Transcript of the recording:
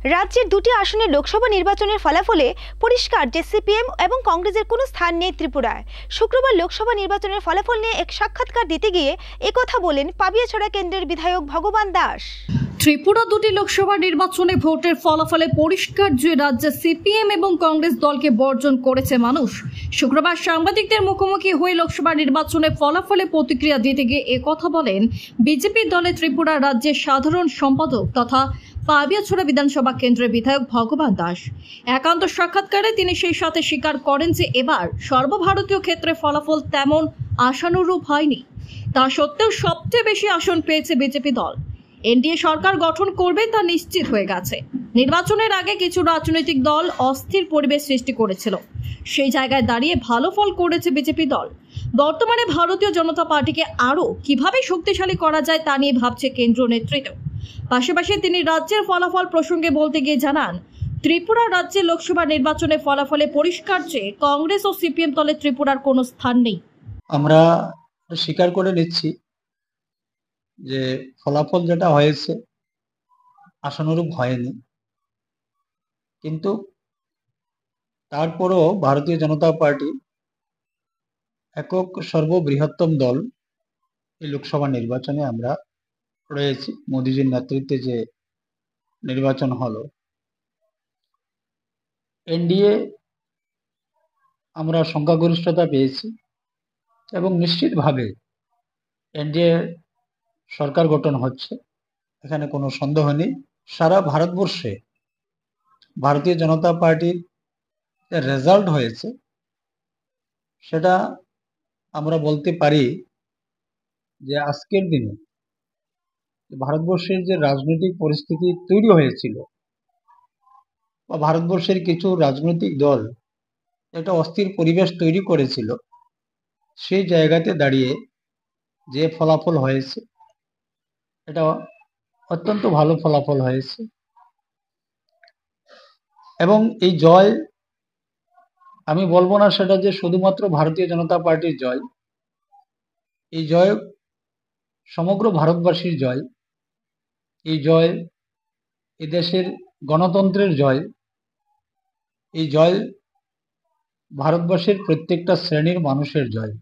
রাজ্যের দুটি আসনের লোকসভা নির্বাচনের ফলাফলে পরিষ্কার যে সিপিএম এবং কংগ্রেসের কোনো স্থান নেই ত্রিপুরায়। শুক্রবার লোকসভা নির্বাচনের ফলাফল নিয়ে এক সাক্ষাৎকার দিতে গিয়ে একথা বলেন পাবিয়াছড়া কেন্দ্রের বিধায়ক ভগবান দাস। ত্রিপুরা দুটি লোকসভা নির্বাচনে ভোটের ফলাফলে পরিষ্কার যে রাজ্যে সিপিএম এবং কংগ্রেস দলকে বর্জন করেছে মানুষ। শুক্রবার সাংবাদিকদের মুখোমুখি হয়ে লোকসভা নির্বাচনের ফলাফলে প্রতিক্রিয়া দিতে গিয়ে একথা বলেন বিজেপি দলের ত্রিপুরা রাজ্যের সাধারণ সম্পাদক তথা পাবিয়াছড়া বিধানসভা কেন্দ্রের বিধায়ক ভগবান দাস। একান্ত সাক্ষাৎকারে তিনি সেই সাথে স্বীকার করেন যে এবার সর্বভারতীয় ক্ষেত্রে ফলাফল তেমন আশানুরূপ হয়নি। তা সত্ত্বেও সবচেয়ে বেশি আসন পেয়েছে বিজেপি দল। এনডিএ সরকার গঠন করবে তা নিশ্চিত হয়ে গেছে। নির্বাচনের আগে কিছু রাজনৈতিক দল অস্থির পরিবেশ সৃষ্টি করেছিল, সেই জায়গায় দাঁড়িয়ে ভালো ফল করেছে বিজেপি দল। বর্তমানে ভারতীয় জনতা পার্টিকে আরও কিভাবে শক্তিশালী করা যায় তা নিয়ে ভাবছে কেন্দ্রীয় নেতৃত্ব। পাশাপাশি তিনি রাজ্যের ফলাফল প্রসঙ্গে বলতে গিয়ে জানান, ত্রিপুরা রাজ্যে লোকসভা নির্বাচনের ফলাফলে পরিষ্কার যে কংগ্রেস ও সিপিএম দলে ত্রিপুরার কোনো স্থান নেই। আমরা স্বীকার করে নিচ্ছি যে ফলাফল যেটা হয়েছে আশানুরূপ হয়নি, কিন্তু তারপরও ভারতীয় জনতা পার্টি একক সর্ববৃহত্তম দল এই লোকসভা নির্বাচনে আমরা রয়েছি। মোদিজির নেতৃত্বে যে নির্বাচন হলো, এনডিএ আমরা সংখ্যাগরিষ্ঠতা পেয়েছি এবং নিশ্চিতভাবে এনডিএ সরকার গঠন হচ্ছে, এখানে কোনো সন্দেহ নেই। সারা ভারতবর্ষে ভারতীয় জনতা পার্টির যে রেজাল্ট হয়েছে সেটা আমরা বলতে পারি যে আজকের দিনে ভারতবর্ষের যে রাজনৈতিক পরিস্থিতি তৈরি হয়েছিল বা ভারতবর্ষের কিছু রাজনৈতিক দল একটা অস্থির পরিবেশ তৈরি করেছিল, সেই জায়গাতে দাঁড়িয়ে যে ফলাফল হয়েছে এটা অত্যন্ত ভালো ফলাফল হয়েছে। এবং এই জয় আমি বলবো না সেটা যে শুধুমাত্র ভারতীয় জনতা পার্টির জয়, এই জয় সমগ্র ভারতবাসীর জয়, এই জয় এদেশের গণতন্ত্রের জয়, এই জয় ভারতবর্ষের প্রত্যেকটা শ্রেণীর মানুষের জয়।